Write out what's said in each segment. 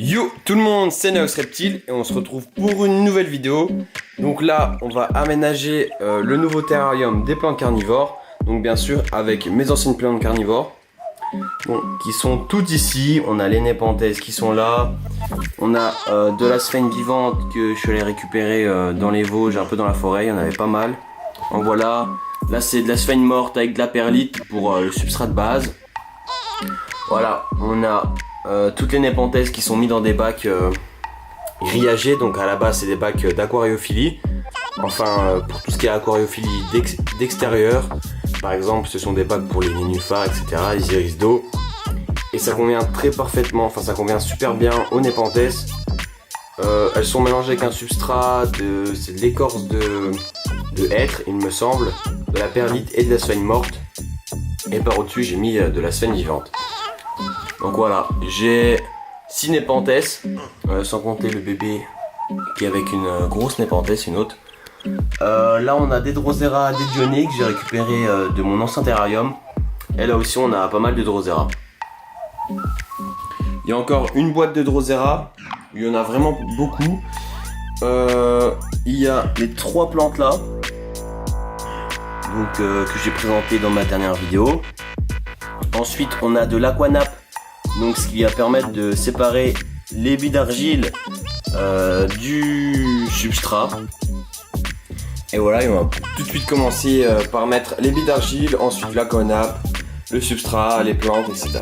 Yo tout le monde, c'est Neox Reptile et on se retrouve pour une nouvelle vidéo. Donc là, on va aménager le nouveau terrarium des plantes carnivores. Donc bien sûr avec mes anciennes plantes carnivores. Bon, qui sont toutes ici. On a les népenthèses qui sont là. On a de la sphène vivante que je suis allé récupérer dans les Vosges, un peu dans la forêt, il y en avait pas mal. Donc voilà, là c'est de la sphène morte avec de la perlite pour le substrat de base. Voilà, on a toutes les népenthèses qui sont mis dans des bacs grillagés. Donc à la base c'est des bacs d'aquariophilie. Enfin pour tout ce qui est aquariophilie d'extérieur. Par exemple ce sont des bacs pour les nénuphars, etc. Les iris d'eau. Et ça convient très parfaitement, enfin ça convient super bien aux népenthèses. Elles sont mélangées avec un substrat, c'est de l'écorce de hêtre il me semble. De la perlite et de la sphène morte. Et par au-dessus j'ai mis de la sphène vivante. Donc voilà, j'ai 6 népenthèses, sans compter le bébé qui est avec une grosse népenthèse, une autre. Là on a des Drosera dédionnées que j'ai récupéré de mon ancien terrarium. Et là aussi on a pas mal de Drosera. Il y a encore une boîte de Drosera, il y en a vraiment beaucoup. Il y a les 3 plantes là, donc, que j'ai présenté dans ma dernière vidéo. Ensuite on a de l'aquanape, donc ce qui va permettre de séparer les billes d'argile du substrat. Et voilà, on va tout de suite commencer par mettre les billes d'argile, ensuite l'aquanape, le substrat, les plantes, etc.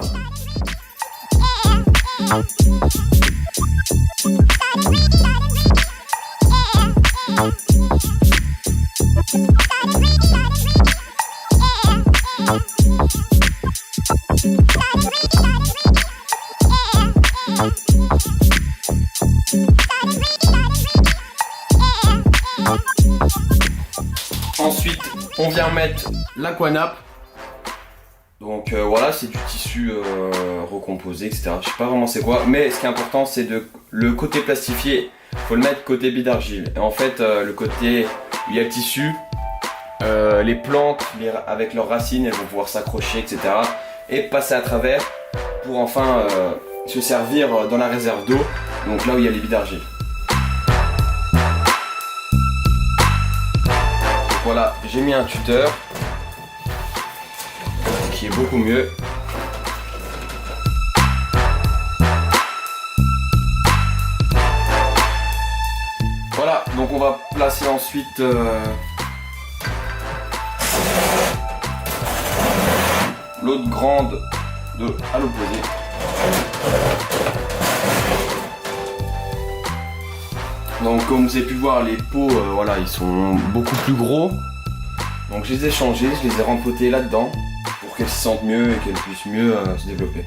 Ensuite, on vient mettre l'aquanape. Donc voilà, c'est du tissu recomposé, etc. Je sais pas vraiment c'est quoi, mais ce qui est important, c'est le côté plastifié. Faut le mettre côté billes d'argile. Et en fait, le côté où il y a le tissu, les plantes, avec leurs racines, elles vont pouvoir s'accrocher, etc. Et passer à travers pour enfin se servir dans la réserve d'eau. Donc là où il y a les billes d'argile. Voilà, j'ai mis un tuteur qui est beaucoup mieux. Voilà, donc on va placer ensuite l'autre grande à l'opposé. Donc comme vous avez pu voir, les pots, voilà, ils sont beaucoup plus gros. Donc je les ai changés, je les ai rempotés là-dedans pour qu'elles s'y sentent mieux et qu'elles puissent mieux se développer.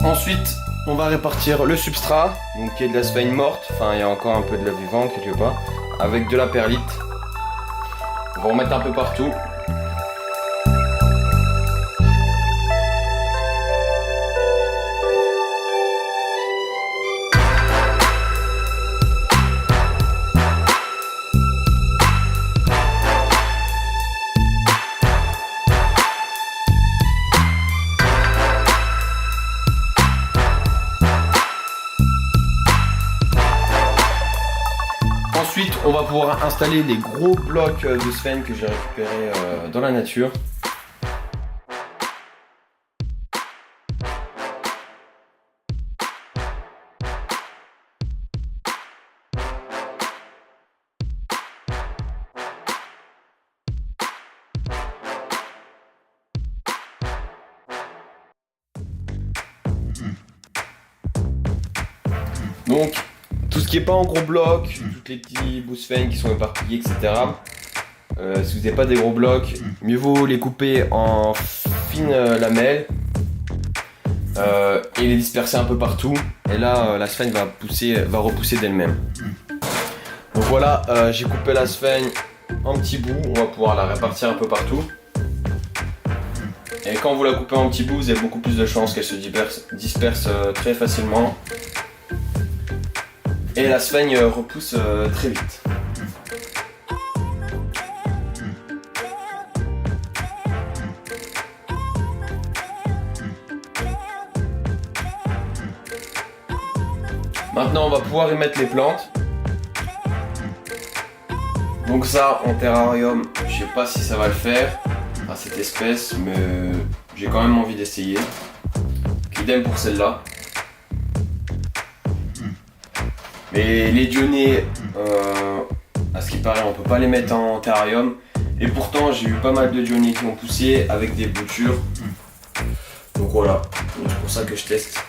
Ensuite, on va répartir le substrat, donc qui est de la sphène morte, enfin il y a encore un peu de la vivante quelque part, avec de la perlite. On va en mettre un peu partout. Ensuite, on va pouvoir installer des gros blocs de sphène que j'ai récupérés dans la nature. Donc, tout ce qui n'est pas en gros blocs, toutes les petits bouts de sphène qui sont éparpillés, etc. Si vous n'avez pas des gros blocs, mieux vaut les couper en fines lamelles et les disperser un peu partout. Et là, la sphène va repousser d'elle-même. Donc voilà, j'ai coupé la sphaigne en petits bouts, on va pouvoir la répartir un peu partout. Et quand vous la coupez en petits bouts, vous avez beaucoup plus de chances qu'elle se disperse très facilement. Et la sphaigne repousse très vite. Maintenant on va pouvoir y mettre les plantes. Donc ça en terrarium, je sais pas si ça va le faire à cette espèce, mais j'ai quand même envie d'essayer. Idem pour celle-là. Mais les dionnées, à ce qui paraît, on peut pas les mettre en terrarium. Et pourtant j'ai eu pas mal de dionnées qui ont poussé avec des boutures. Donc voilà, c'est pour ça que je teste.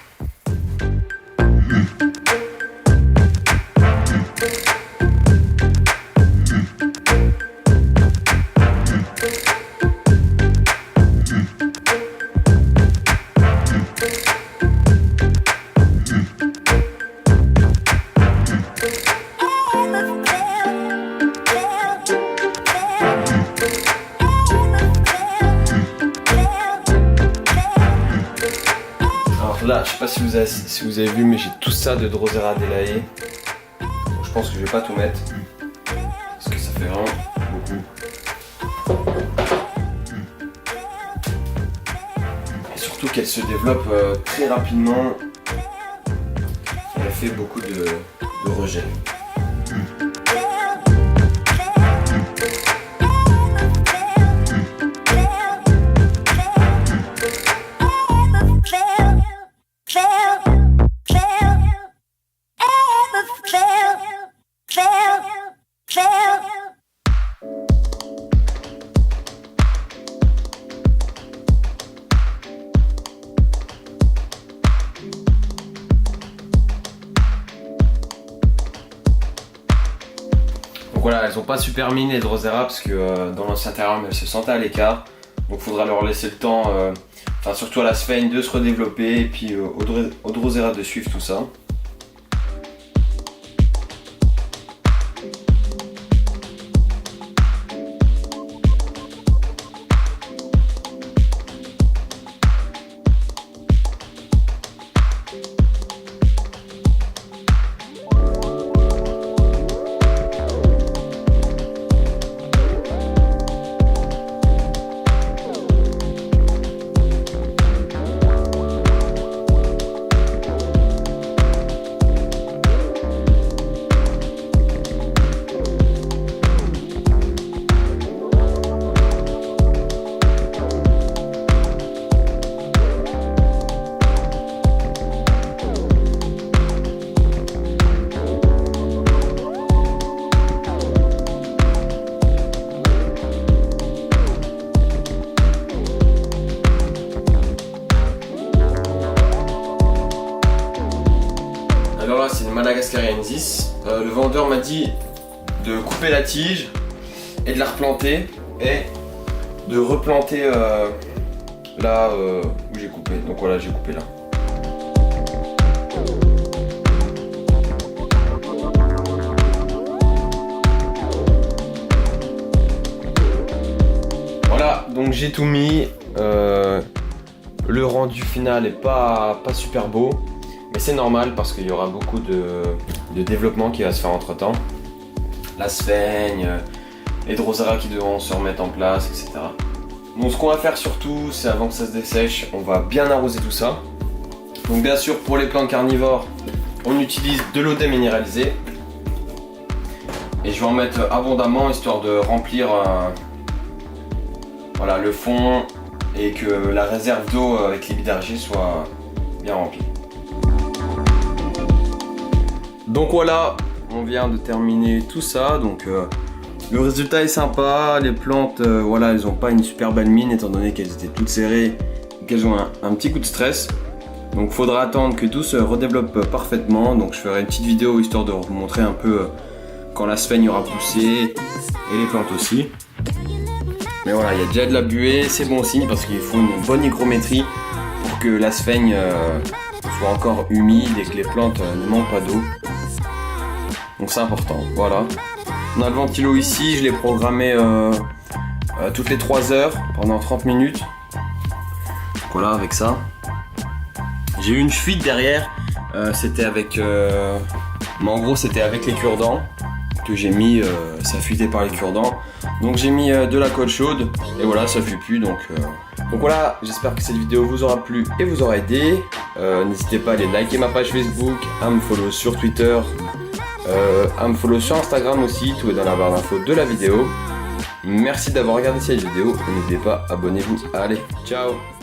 Là, je sais pas si vous avez vu, mais j'ai tout ça de Drosera Delahaye. Je pense que je vais pas tout mettre parce que ça fait vraiment beaucoup. Et surtout qu'elle se développe très rapidement. Elle fait beaucoup de rejets. Donc voilà, elles ont pas super mine les Drosera parce que dans l'ancien terrarium elles se sentaient à l'écart. Donc il faudra leur laisser le temps, enfin surtout à la sphaigne, de se redévelopper et puis au Drosera de suivre tout ça. Alors là c'est une Madagascariensis. Le vendeur m'a dit de couper la tige et de la replanter et de replanter là où j'ai coupé. Donc voilà, j'ai coupé là. Voilà, donc j'ai tout mis. Le rendu final est pas super beau. Mais c'est normal parce qu'il y aura beaucoup de développement qui va se faire entre temps. La sphaigne, les Drosera qui devront se remettre en place, etc. Donc ce qu'on va faire surtout, c'est avant que ça se dessèche, on va bien arroser tout ça. Donc bien sûr pour les plantes carnivores, on utilise de l'eau déminéralisée. Et je vais en mettre abondamment histoire de remplir voilà, le fond et que la réserve d'eau avec les billes d'argile soit bien remplie. Donc voilà, on vient de terminer tout ça, donc le résultat est sympa, les plantes, voilà, elles n'ont pas une super belle mine étant donné qu'elles étaient toutes serrées et qu'elles ont un petit coup de stress. Donc il faudra attendre que tout se redéveloppe parfaitement, donc je ferai une petite vidéo histoire de vous montrer un peu quand la sphaigne aura poussé et les plantes aussi. Mais voilà, il y a déjà de la buée, c'est bon signe parce qu'il faut une bonne hygrométrie pour que la sphaigne soit encore humide et que les plantes ne manquent pas d'eau. Donc c'est important, voilà. On a le ventilo ici, je l'ai programmé toutes les 3 heures pendant 30 minutes. Donc voilà, avec ça. J'ai eu une fuite derrière, c'était avec... mais en gros c'était avec les cure-dents que j'ai mis, ça fuitait par les cure-dents. Donc j'ai mis de la colle chaude et voilà, ça fuit plus. Donc voilà, j'espère que cette vidéo vous aura plu et vous aura aidé. N'hésitez pas à aller liker ma page Facebook, à me follow sur Twitter, à me follow sur Instagram aussi, tout est dans la barre d'infos de la vidéo. Merci d'avoir regardé cette vidéo et n'oubliez pas, abonnez-vous. Allez, ciao!